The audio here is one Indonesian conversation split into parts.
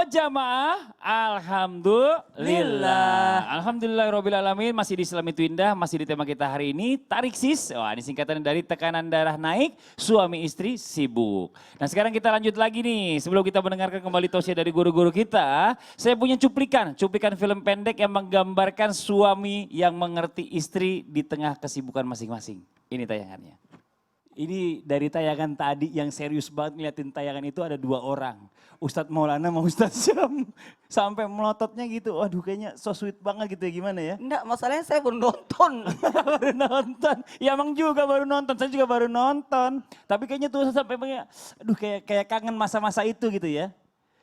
jamaah, alhamdulillah. Alhamdulillahirrabbilalamin, masih di Islam itu Indah, masih di tema kita hari ini, tarik sis. Wah, ini singkatan dari tekanan darah naik, suami istri sibuk. Nah sekarang kita lanjut lagi nih, sebelum kita mendengarkan kembali tausiah dari guru-guru kita, saya punya cuplikan film pendek yang menggambarkan suami yang mengerti istri di tengah kesibukan masing-masing. Ini tayangannya. Ini dari tayangan tadi yang serius banget ngeliatin tayangan itu ada dua orang. Ustadz Maulana sama Ustadz Syam. Sampai melototnya gitu, waduh kayaknya so sweet banget gitu ya, gimana ya? Enggak, masalahnya saya baru nonton. Baru nonton, ya emang juga baru nonton, saya juga baru nonton. Tapi kayaknya tuh sampai aduh kayak kangen masa-masa itu gitu ya.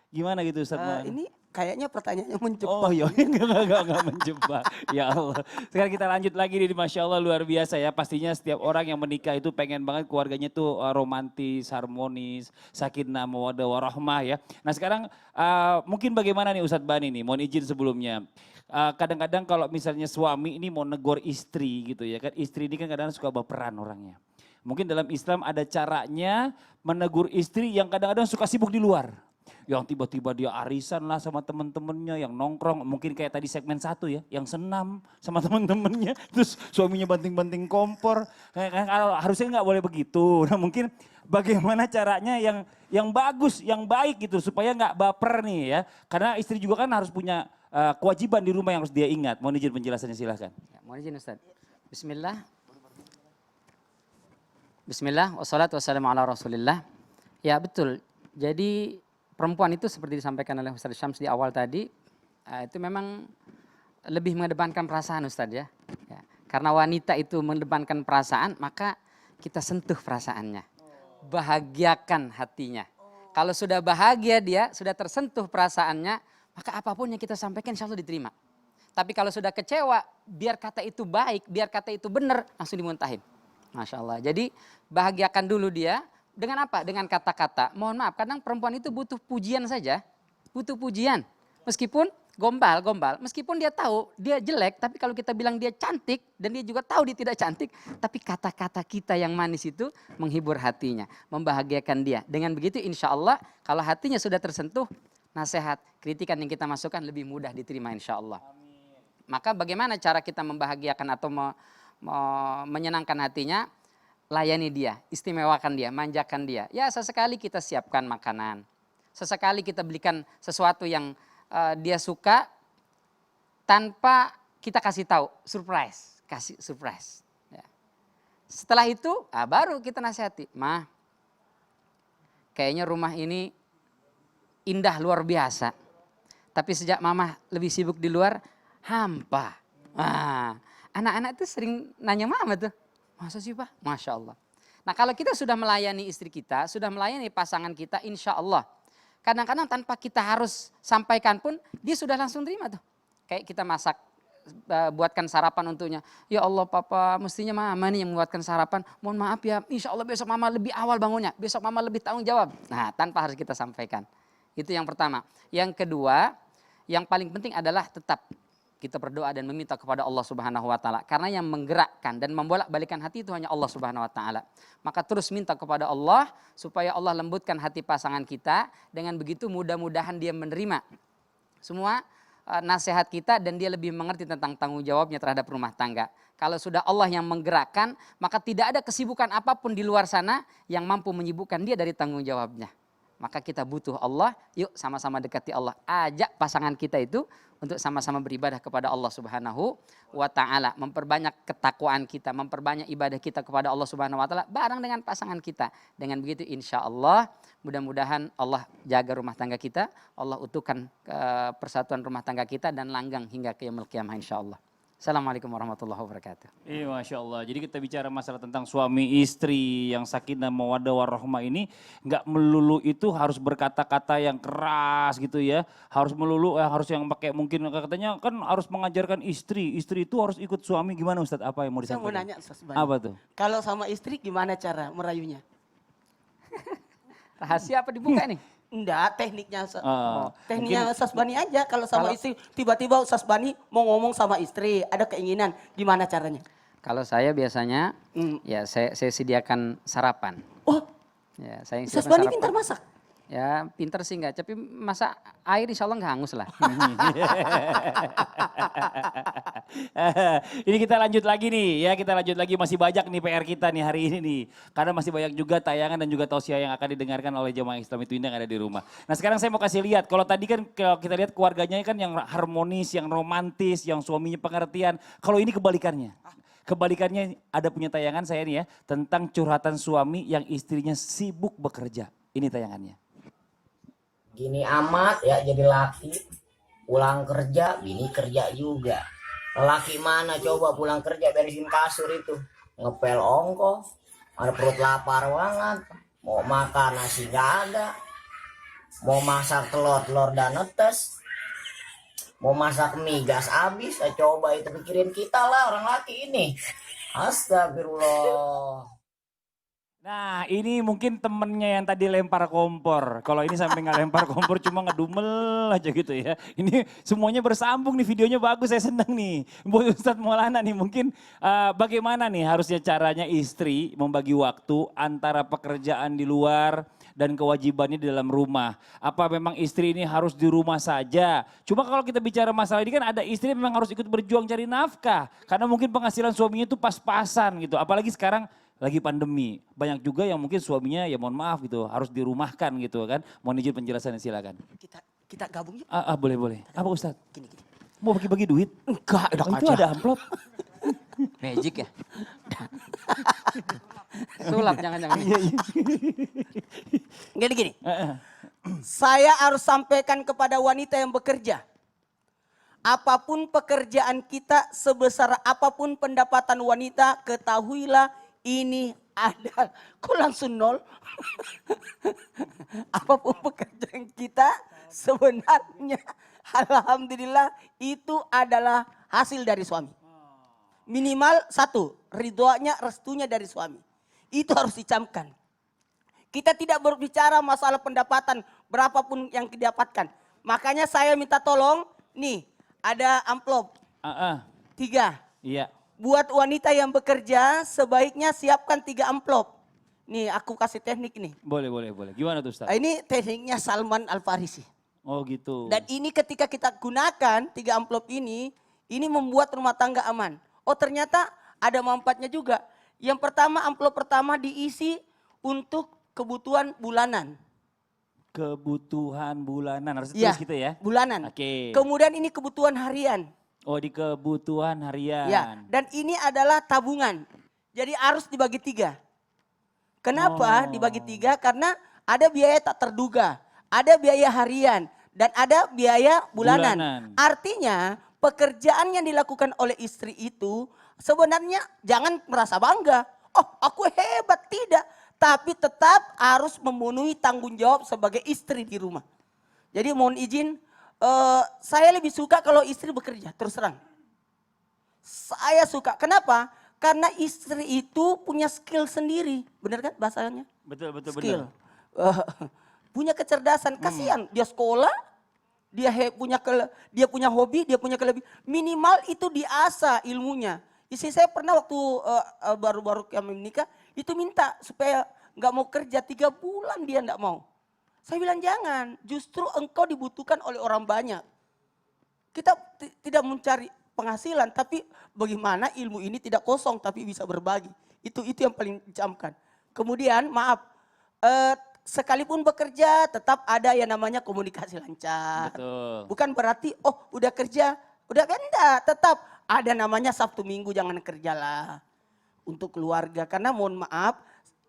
Gimana gitu Ustadz Maulana? Ini kayaknya pertanyaannya menjebak. Oh iya, enggak menjebak. Ya Allah. Sekarang kita lanjut lagi nih, Masya Allah luar biasa ya. Pastinya setiap orang yang menikah itu pengen banget keluarganya tuh romantis, harmonis, sakinah, mawaddah, warahmah ya. Nah sekarang mungkin bagaimana nih Ustadz Bani nih, mohon izin sebelumnya. Kadang-kadang kalau misalnya suami ini mau negor istri gitu ya kan. Istri ini kan kadang-kadang suka baperan orangnya. Mungkin dalam Islam ada caranya menegur istri yang kadang-kadang suka sibuk di luar. Yang tiba-tiba dia arisan lah sama temen-temennya, yang nongkrong, mungkin kayak tadi segmen 1 ya, yang senam sama temen-temennya, terus suaminya banting-banting kompor, harusnya nggak boleh begitu. Nah mungkin bagaimana caranya yang bagus, yang baik gitu, supaya nggak baper nih ya. Karena istri juga kan harus punya kewajiban di rumah yang harus dia ingat. Mohon izin penjelasannya silahkan. Ya, mohon izin Ustaz. Bismillah. Bismillah, wassalatu wassalamu ala rasulillah. Ya betul, jadi perempuan itu seperti disampaikan oleh Ustaz Syams di awal tadi, itu memang lebih mengedepankan perasaan Ustaz ya. Karena wanita itu mengedepankan perasaan, maka kita sentuh perasaannya. Bahagiakan hatinya. Kalau sudah bahagia dia, sudah tersentuh perasaannya, maka apapun yang kita sampaikan insya Allah diterima. Tapi kalau sudah kecewa, biar kata itu baik, biar kata itu benar, langsung dimuntahin. Masya Allah. Jadi bahagiakan dulu dia. Dengan apa? Dengan kata-kata. Mohon maaf, kadang perempuan itu butuh pujian saja. Butuh pujian. Meskipun gombal. Meskipun dia tahu dia jelek, tapi kalau kita bilang dia cantik, dan dia juga tahu dia tidak cantik, tapi kata-kata kita yang manis itu menghibur hatinya, membahagiakan dia. Dengan begitu insya Allah, kalau hatinya sudah tersentuh, nasihat, kritikan yang kita masukkan lebih mudah diterima insya Allah. Maka bagaimana cara kita membahagiakan atau menyenangkan hatinya? Layani dia, istimewakan dia, manjakan dia. Ya sesekali kita siapkan makanan. Sesekali kita belikan sesuatu yang dia suka tanpa kita kasih tahu, surprise, kasih surprise. Ya. Setelah itu baru kita nasihati, "Mah, kayaknya rumah ini indah luar biasa. Tapi sejak mama lebih sibuk di luar, hampa." Anak-anak itu sering nanya mama tuh. Masa sih Pak? Masya Allah. Nah kalau kita sudah melayani istri kita, sudah melayani pasangan kita insya Allah. Kadang-kadang tanpa kita harus sampaikan pun dia sudah langsung terima tuh. Kayak kita masak, buatkan sarapan untuknya. Ya Allah papa mestinya mama nih yang membuatkan sarapan. Mohon maaf ya insya Allah besok mama lebih awal bangunnya. Besok mama lebih tanggung jawab. Nah tanpa harus kita sampaikan. Itu yang pertama. Yang kedua yang paling penting adalah tetap kita berdoa dan meminta kepada Allah Subhanahu wa taala karena yang menggerakkan dan membolak-balikan hati itu hanya Allah Subhanahu wa taala. Maka terus minta kepada Allah supaya Allah lembutkan hati pasangan kita, dengan begitu mudah-mudahan dia menerima semua nasihat kita dan dia lebih mengerti tentang tanggung jawabnya terhadap rumah tangga. Kalau sudah Allah yang menggerakkan, maka tidak ada kesibukan apapun di luar sana yang mampu menyibukkan dia dari tanggung jawabnya. Maka kita butuh Allah, yuk sama-sama dekati Allah. Ajak pasangan kita itu untuk sama-sama beribadah kepada Allah Subhanahu wa taala, memperbanyak ketakwaan kita, memperbanyak ibadah kita kepada Allah Subhanahu wa taala bareng dengan pasangan kita. Dengan begitu insya Allah mudah-mudahan Allah jaga rumah tangga kita, Allah utuhkan persatuan rumah tangga kita dan langgang hingga yaumul qiyamah insya Allah. Assalamualaikum warahmatullahi wabarakatuh. Iya Masya Allah, jadi kita bicara masalah tentang suami istri yang sakinah mawaddah warahmah ini nggak melulu itu harus berkata-kata yang keras gitu ya. Harus melulu harus yang pakai mungkin katanya kan harus mengajarkan istri itu harus ikut suami. Gimana Ustadz, apa yang mau Saya mau disampaikan? nanya Ustaz Bani. Apa tuh? Kalau sama istri gimana cara merayunya? Rahasia apa dibuka nih? Enggak, tekniknya mungkin- Ustaz Bani aja. Kalau sama istri, tiba-tiba Ustaz Bani mau ngomong sama istri, ada keinginan, gimana caranya? Kalau saya biasanya ya saya sediakan sarapan. Oh, Ya, saya Ustaz sediakan Bani sarapan. pintar masak? Ya pinter sih enggak, tapi masa air insya Allah nggak hangus lah. Ini kita lanjut lagi nih ya, kita lanjut lagi, masih banyak nih PR kita nih hari ini nih. Karena masih banyak juga tayangan dan juga tausiah yang akan didengarkan oleh jemaah Islam itu yang ada di rumah. Nah sekarang saya mau kasih lihat, kalau tadi kan kalau kita lihat keluarganya kan yang harmonis, yang romantis, yang suaminya pengertian. Kalau ini kebalikannya. Kebalikannya ada punya tayangan saya nih ya, tentang curhatan suami yang istrinya sibuk bekerja. Ini tayangannya. Gini amat ya jadi laki, pulang kerja, bini kerja juga. Laki mana coba pulang kerja beresin kasur itu, ngepel ongko, ada perut lapar banget, mau makan nasi gak ada, mau masak telur dan netes, mau masak mie gas habis, coba itu pikirin kita lah orang laki ini. Astagfirullah. Nah ini mungkin temennya yang tadi lempar kompor. Kalau ini sampai nggak lempar kompor cuma ngedumel aja gitu ya. Ini semuanya bersambung nih, videonya bagus, saya senang nih. Buat Ustadz Maulana nih mungkin bagaimana nih harusnya caranya istri membagi waktu antara pekerjaan di luar dan kewajibannya di dalam rumah. Apa memang istri ini harus di rumah saja? Cuma kalau kita bicara masalah ini kan ada istri memang harus ikut berjuang cari nafkah. Karena mungkin penghasilan suaminya itu pas-pasan gitu. Apalagi sekarang lagi pandemi. Banyak juga yang mungkin suaminya ya mohon maaf gitu harus dirumahkan gitu kan. Mohon izin penjelasannya silakan. Kita gabung yuk. Boleh. Apa Ustadz? Gini. Mau bagi-bagi duit? Enggak, enak Itu aja. ada amplop. Magic ya? Sulap jangan-jangan. Gini. Saya harus sampaikan kepada wanita yang bekerja. Apapun pekerjaan kita, sebesar apapun pendapatan wanita, ketahuilah ini ada. Kok langsung nol? Apapun pekerjaan kita, sebenarnya alhamdulillah itu adalah hasil dari suami. Minimal satu, ridhonya, restunya dari suami. Itu harus dicamkan. Kita tidak berbicara masalah pendapatan berapapun yang didapatkan. Makanya saya minta tolong, nih ada amplop 3. Iya. Buat wanita yang bekerja sebaiknya siapkan 3 amplop. Nih aku kasih teknik nih. Boleh. Gimana tuh Ustadz? Ini tekniknya Salman Al-Farisi. Oh gitu. Dan ini ketika kita gunakan 3 amplop ini membuat rumah tangga aman. Oh ternyata ada manfaatnya juga. Yang pertama, amplop pertama diisi untuk kebutuhan bulanan. Kebutuhan bulanan, harus Ya, terus gitu ya? bulanan. Oke. Kemudian ini kebutuhan harian. Oh di kebutuhan harian. Ya, dan ini adalah tabungan. Jadi harus dibagi 3. Kenapa dibagi 3? Karena ada biaya tak terduga, ada biaya harian, dan ada biaya bulanan. Artinya pekerjaan yang dilakukan oleh istri itu sebenarnya jangan merasa bangga. Oh aku hebat, tidak. Tapi tetap harus memenuhi tanggung jawab sebagai istri di rumah. Jadi mohon izin, saya lebih suka kalau istri bekerja, terus terang. Saya suka, kenapa? Karena istri itu punya skill sendiri, benar kan bahasanya? Betul. Skill. Punya kecerdasan, kasihan dia sekolah, dia punya hobi, dia punya kelebihan. Minimal itu diasah ilmunya. Istri saya pernah waktu baru-baru kami menikah, itu minta supaya nggak mau kerja 3 bulan dia nggak mau. Saya bilang jangan, justru engkau dibutuhkan oleh orang banyak. Kita tidak mencari penghasilan, tapi bagaimana ilmu ini tidak kosong tapi bisa berbagi. Itu yang paling dicamkan. Kemudian maaf, sekalipun bekerja tetap ada yang namanya komunikasi lancar. Betul. Bukan berarti udah kerja, udah benda, tetap ada namanya Sabtu Minggu jangan kerjalah. Untuk keluarga, karena mohon maaf,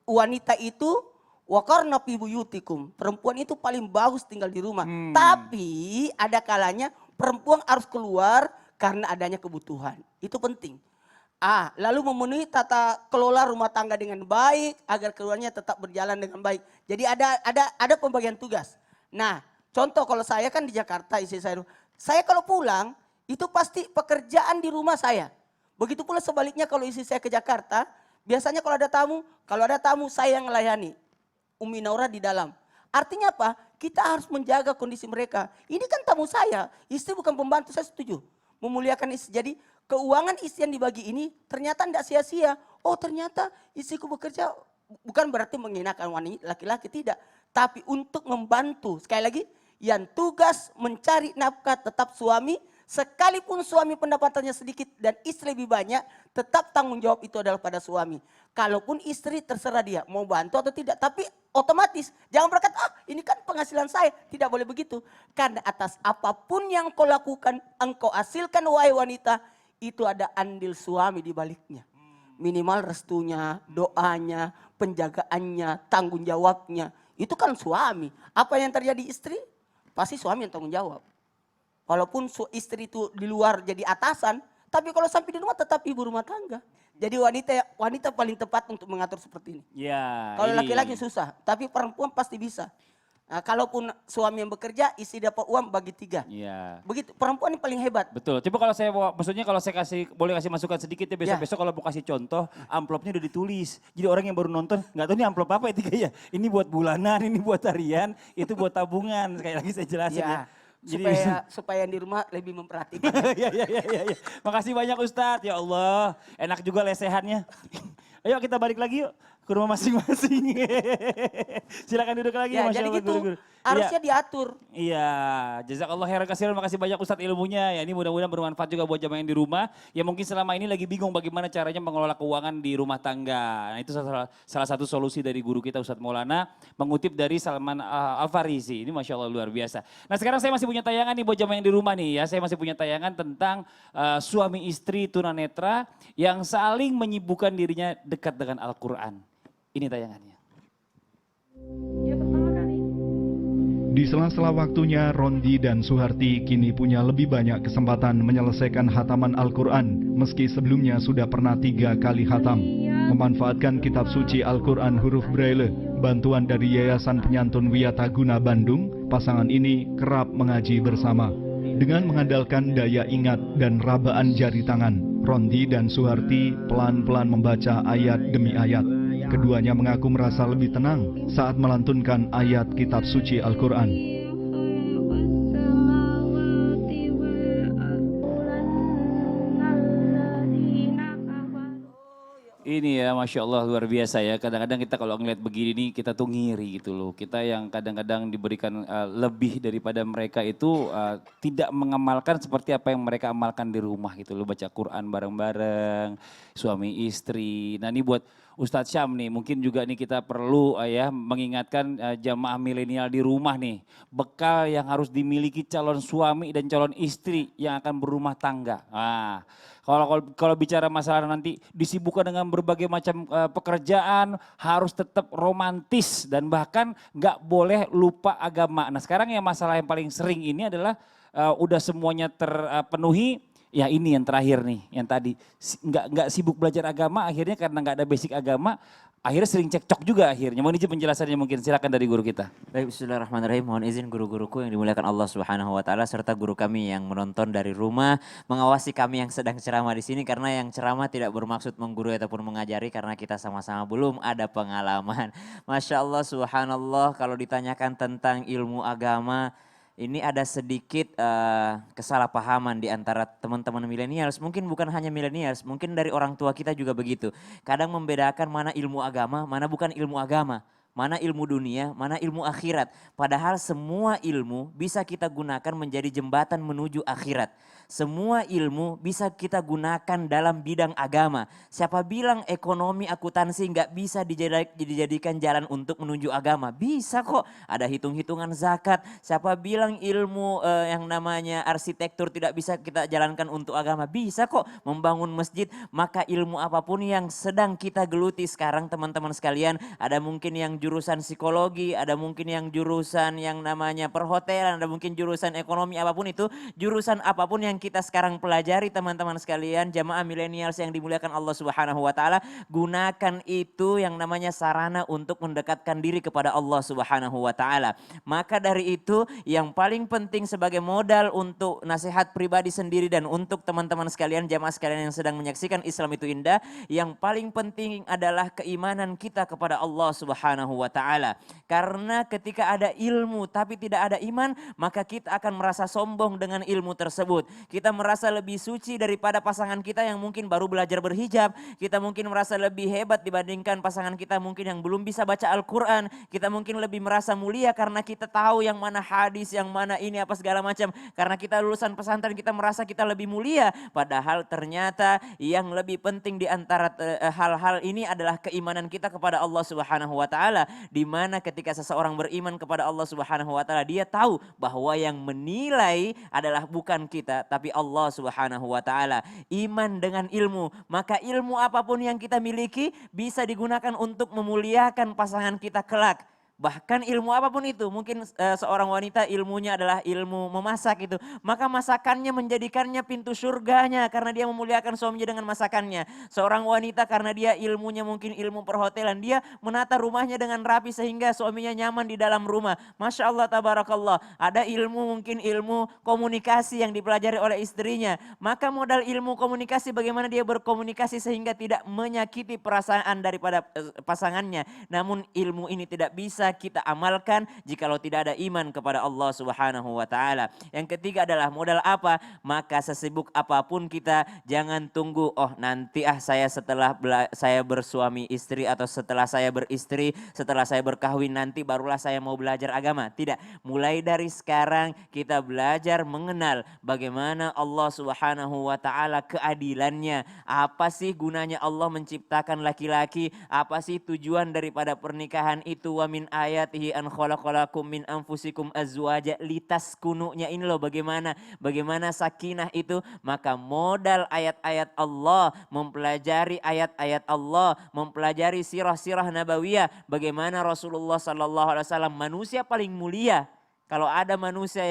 wanita itu waqarna fi buyutikum. Perempuan itu paling bagus tinggal di rumah. Tapi ada kalanya perempuan harus keluar karena adanya kebutuhan. Itu penting. Lalu memenuhi tata kelola rumah tangga dengan baik agar keluarnya tetap berjalan dengan baik. Jadi ada pembagian tugas. Nah, contoh kalau saya kan di Jakarta, istri saya kalau pulang itu pasti pekerjaan di rumah saya. Begitu pula sebaliknya kalau istri saya ke Jakarta, biasanya kalau ada tamu saya yang melayani. Umi Naura di dalam. Artinya apa? Kita harus menjaga kondisi mereka. Ini kan tamu saya, istri bukan pembantu, saya setuju. Memuliakan istri. Jadi keuangan istri yang dibagi ini ternyata tidak sia-sia. Oh ternyata istriku bekerja, bukan berarti menghinakan wanita laki-laki, tidak. Tapi untuk membantu, sekali lagi, yang tugas mencari nafkah tetap suami, sekalipun suami pendapatannya sedikit dan istri lebih banyak, tetap tanggung jawab itu adalah pada suami. Kalaupun istri terserah dia mau bantu atau tidak, tapi otomatis jangan berkata, ini kan penghasilan saya, tidak boleh begitu. Karena atas apapun yang kau lakukan, engkau hasilkan wahai wanita, itu ada andil suami di baliknya. Minimal restunya, doanya, penjagaannya, tanggung jawabnya. Itu kan suami. Apa yang terjadi istri? Pasti suami yang tanggung jawab. Walaupun istri itu di luar jadi atasan, tapi kalau sampai di rumah tetap ibu rumah tangga. Jadi wanita paling tepat untuk mengatur seperti ini. Ya, Kalau ini. laki-laki susah, tapi perempuan pasti bisa. Nah, kalaupun suami yang bekerja, istri dapat uang bagi 3. Iya. Begitu, perempuan yang paling hebat. Betul. Coba kalau saya maksudnya kalau saya boleh kasih masukan sedikit ya besok-besok kalau mau kasih contoh, amplopnya udah ditulis. Jadi orang yang baru nonton nggak tahu ini amplop apa ya Tiga ya. Ini buat bulanan, ini buat harian, itu buat tabungan. Sekali lagi saya jelasin ya. Supaya yang di rumah lebih memperhatikan. Ya. Makasih banyak Ustadz. Ya Allah, enak juga lesehannya. Ayo kita balik lagi yuk ke rumah masing-masing. Silakan duduk lagi. Ya, Masya jadi Allah, gitu guru-guru. harusnya diatur. Iya, jazakallah khairan katsiran, makasih banyak Ustadz ilmunya. Ya ini mudah-mudahan bermanfaat juga buat jamaah yang di rumah. Ya mungkin selama ini lagi bingung bagaimana caranya mengelola keuangan di rumah tangga. Nah itu salah satu solusi dari guru kita Ustadz Maulana, mengutip dari Salman Al-Farisi. Ini Masya Allah luar biasa. Nah sekarang saya masih punya tayangan nih buat jamaah yang di rumah nih ya. Saya masih punya tayangan tentang suami istri tunanetra yang saling menyibukkan dirinya dekat dengan Al-Quran. Ini tayangannya. Di sela-sela waktunya, Rondi dan Suharti kini punya lebih banyak kesempatan menyelesaikan hataman Al-Quran, meski sebelumnya sudah pernah 3 kali hatam. Memanfaatkan kitab suci Al-Quran huruf Braille, bantuan dari Yayasan Penyantun Wiyataguna Bandung, pasangan ini kerap mengaji bersama. Dengan mengandalkan daya ingat dan rabaan jari tangan, Rondi dan Suharti pelan-pelan membaca ayat demi ayat. Keduanya mengaku merasa lebih tenang saat melantunkan ayat kitab suci Al-Quran. Ini ya Masya Allah luar biasa ya. Kadang-kadang kita kalau ngeliat begini nih kita tuh ngiri gitu loh. Kita yang kadang-kadang diberikan lebih daripada mereka itu tidak mengamalkan seperti apa yang mereka amalkan di rumah gitu loh. Baca Quran bareng-bareng, suami istri. Nah ini buat Ustadz Syam nih mungkin juga nih kita perlu ya mengingatkan jamaah milenial di rumah nih. Bekal yang harus dimiliki calon suami dan calon istri yang akan berumah tangga. Nah, kalau bicara masalah nanti disibukkan dengan berbagai macam pekerjaan, harus tetap romantis dan bahkan nggak boleh lupa agama. Nah sekarang yang masalah yang paling sering ini adalah udah semuanya terpenuhi, ya ini yang terakhir nih, yang tadi nggak sibuk belajar agama, akhirnya karena nggak ada basic agama, akhirnya sering cekcok juga akhirnya. Mohon izin penjelasannya mungkin, silakan dari guru kita. Baik, bismillahirrahmanirrahim. Mohon izin guru-guruku yang dimuliakan Allah Subhanahu wa taala serta guru kami yang menonton dari rumah, mengawasi kami yang sedang ceramah di sini karena yang ceramah tidak bermaksud menggurui ataupun mengajari karena kita sama-sama belum ada pengalaman. Masya Allah, subhanallah, kalau ditanyakan tentang ilmu agama, ini ada sedikit kesalahpahaman di antara teman-teman milenials. Mungkin bukan hanya milenials, mungkin dari orang tua kita juga begitu. Kadang membedakan mana ilmu agama, mana bukan ilmu agama. Mana ilmu dunia, mana ilmu akhirat. Padahal semua ilmu bisa kita gunakan menjadi jembatan menuju akhirat. Semua ilmu bisa kita gunakan dalam bidang agama. Siapa bilang ekonomi akuntansi nggak bisa dijadikan jalan untuk menuju agama? Bisa kok, ada hitung-hitungan zakat. Siapa bilang ilmu yang namanya arsitektur tidak bisa kita jalankan untuk agama? Bisa kok, membangun masjid. Maka ilmu apapun yang sedang kita geluti sekarang teman-teman sekalian, ada mungkin yang jurusan psikologi, ada mungkin yang jurusan yang namanya perhotelan, ada mungkin jurusan ekonomi, apapun itu, jurusan apapun yang kita sekarang pelajari teman-teman sekalian, jamaah milenials yang dimuliakan Allah Subhanahu wa taala, gunakan itu yang namanya sarana untuk mendekatkan diri kepada Allah Subhanahu wa taala. Maka dari itu yang paling penting sebagai modal untuk nasihat pribadi sendiri dan untuk teman-teman sekalian, jamaah sekalian yang sedang menyaksikan Islam itu indah, yang paling penting adalah keimanan kita kepada Allah Subhanahu wa taala. Karena ketika ada ilmu tapi tidak ada iman, maka kita akan merasa sombong dengan ilmu tersebut. kita merasa lebih suci daripada pasangan kita yang mungkin baru belajar berhijab, kita mungkin merasa lebih hebat dibandingkan pasangan kita mungkin yang belum bisa baca Al-Quran, kita mungkin lebih merasa mulia karena kita tahu yang mana hadis, yang mana ini apa segala macam. Karena kita lulusan pesantren kita merasa kita lebih mulia, padahal ternyata yang lebih penting di antara hal-hal ini adalah keimanan kita kepada Allah Subhanahu wa taala, di mana ketika seseorang beriman kepada Allah Subhanahu wa taala, dia tahu bahwa yang menilai adalah bukan kita tapi Allah Subhanahu wa taala. Iman dengan ilmu, maka ilmu apapun yang kita miliki bisa digunakan untuk memuliakan pasangan kita kelak. Bahkan ilmu apapun itu, mungkin seorang wanita ilmunya adalah ilmu memasak itu, maka masakannya menjadikannya pintu surganya karena dia memuliakan suaminya dengan masakannya. Seorang wanita karena dia ilmunya mungkin ilmu perhotelan, dia menata rumahnya dengan rapi sehingga suaminya nyaman di dalam rumah. Masya Allah, tabarakallah. Ada ilmu mungkin ilmu komunikasi yang dipelajari oleh istrinya, maka modal ilmu komunikasi bagaimana dia berkomunikasi sehingga tidak menyakiti perasaan daripada pasangannya. Namun ilmu ini tidak bisa kita amalkan jikalau tidak ada iman kepada Allah Subhanahu wa taala. Yang ketiga adalah modal apa? Maka sesibuk apapun kita jangan tunggu nanti saya setelah saya bersuami istri atau setelah saya beristri, setelah saya berkahwin nanti barulah saya mau belajar agama. Tidak, mulai dari sekarang kita belajar mengenal bagaimana Allah Subhanahu wa taala keadilannya. Apa sih gunanya Allah menciptakan laki-laki? Apa sih tujuan daripada pernikahan itu? Wa min ayatihi an khalaqalakum min anfusikum azwaja litaskununya ini loh bagaimana sakinah itu. Maka modal ayat-ayat Allah, mempelajari ayat-ayat Allah, mempelajari sirah-sirah nabawiyah, bagaimana Rasulullah sallallahu alaihi wasallam manusia paling mulia. Kalau ada manusia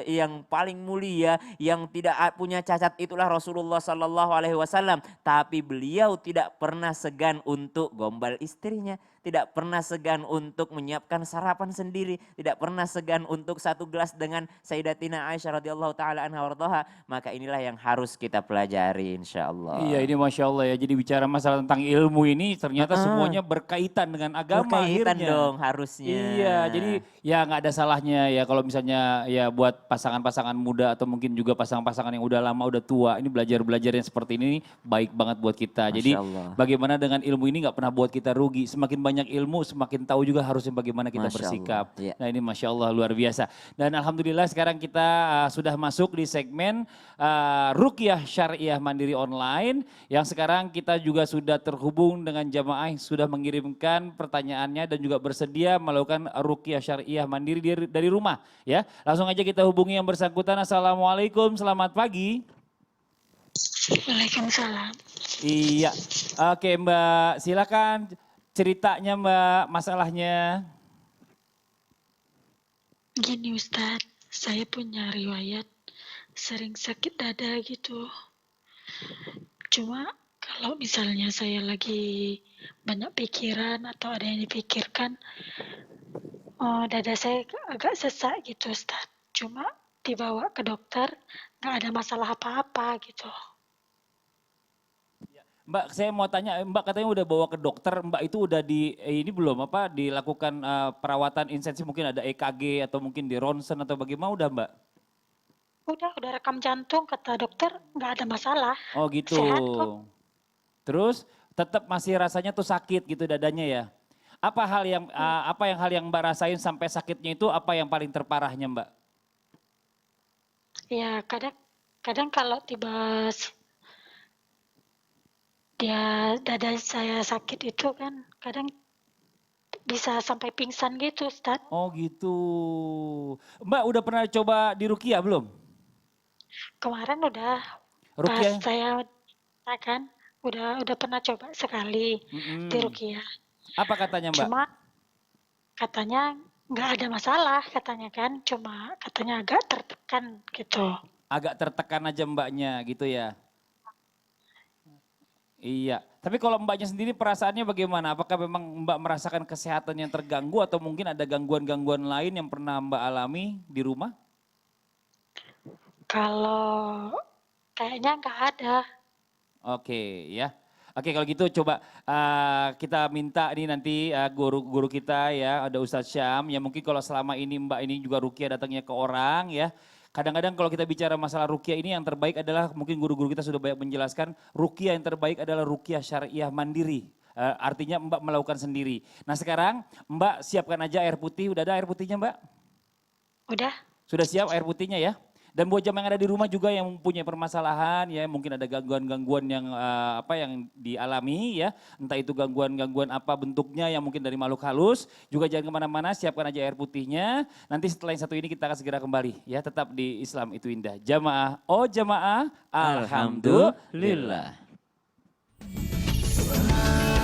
yang paling mulia, yang tidak punya cacat, itulah Rasulullah sallallahu alaihi wasallam. Tapi beliau tidak pernah segan untuk gombal istrinya, tidak pernah segan untuk menyiapkan sarapan sendiri, tidak pernah segan untuk satu gelas dengan Sayyidatina Aisyah radhiyallahu taala anha warḍaha. Maka inilah yang harus kita pelajari insyaallah. Iya, ini Masya Allah ya. Jadi bicara masalah tentang ilmu ini ternyata semuanya berkaitan dengan agama Berkaitan akhirnya. dong harusnya. Iya, jadi ya nggak ada salahnya ya kalau misalnya ya buat pasangan-pasangan muda atau mungkin juga pasangan-pasangan yang udah lama, udah tua, ini belajar-belajar yang seperti ini baik banget buat kita. Jadi Masya Allah. bagaimana dengan ilmu ini nggak pernah buat kita rugi. Semakin banyak ilmu, semakin tahu juga harusnya bagaimana kita Masya bersikap. Allah, iya. Nah ini Masya Allah luar biasa. Dan Alhamdulillah sekarang kita sudah masuk di segmen Ruqyah Syariah Mandiri Online. Yang sekarang kita juga sudah terhubung dengan jamaah yang sudah mengirimkan pertanyaannya dan juga bersedia melakukan Ruqyah Syariah Mandiri dari rumah. Ya, langsung aja kita hubungi yang bersangkutan. Assalamualaikum, selamat pagi. Waalaikumsalam. Iya, oke Mbak, silakan ceritanya Mbak, masalahnya. Gini Ustadz, saya punya riwayat sering sakit dada gitu. Cuma kalau misalnya saya lagi banyak pikiran atau ada yang dipikirkan, dada saya agak sesak gitu Ustadz. Cuma dibawa ke dokter, nggak ada masalah apa-apa gitu. Mbak, saya mau tanya, Mbak katanya udah bawa ke dokter, Mbak itu udah ini belum dilakukan perawatan intensif, mungkin ada EKG atau mungkin di ronsen atau bagaimana udah Mbak? Udah rekam jantung, kata dokter nggak ada masalah. Oh gitu. Sehat kok. Terus tetap masih rasanya tuh sakit gitu dadanya ya? Apa hal yang Mbak rasain sampai sakitnya itu, apa yang paling terparahnya Mbak? Ya kadang kalau dada saya sakit itu kan kadang bisa sampai pingsan gitu Ustadz. Oh gitu. Mbak udah pernah coba di Ruqyah belum? Kemarin udah pas Ruqyah? saya kan udah pernah coba sekali di Ruqyah. Apa katanya Mbak? Cuma katanya nggak ada masalah katanya kan, cuma katanya agak tertekan gitu. Agak tertekan aja Mbaknya gitu ya? Iya, tapi kalau Mbaknya sendiri perasaannya bagaimana? Apakah memang Mbak merasakan kesehatan yang terganggu atau mungkin ada gangguan-gangguan lain yang pernah Mbak alami di rumah? Kalau kayaknya nggak ada. Oke ya. Oke kalau gitu coba kita minta nih nanti guru-guru kita ya, ada Ustadz Syam. Ya mungkin kalau selama ini Mbak ini juga Ruqyah datangnya ke orang ya. Kadang-kadang kalau kita bicara masalah ruqyah ini yang terbaik adalah mungkin guru-guru kita sudah banyak menjelaskan ruqyah yang terbaik adalah ruqyah syariah mandiri. Artinya Mbak melakukan sendiri. Nah sekarang Mbak siapkan aja air putih, udah ada air putihnya Mbak? Udah? Sudah siap air putihnya ya? Dan buat jamaah yang ada di rumah juga yang mempunyai permasalahan ya, mungkin ada gangguan-gangguan yang yang dialami ya, entah itu gangguan-gangguan apa bentuknya yang mungkin dari makhluk halus, juga jangan kemana-mana, siapkan aja air putihnya. Nanti setelah yang satu ini kita akan segera kembali ya, tetap di Islam itu indah. Jamaah, oh jamaah, alhamdulillah. Alhamdulillah.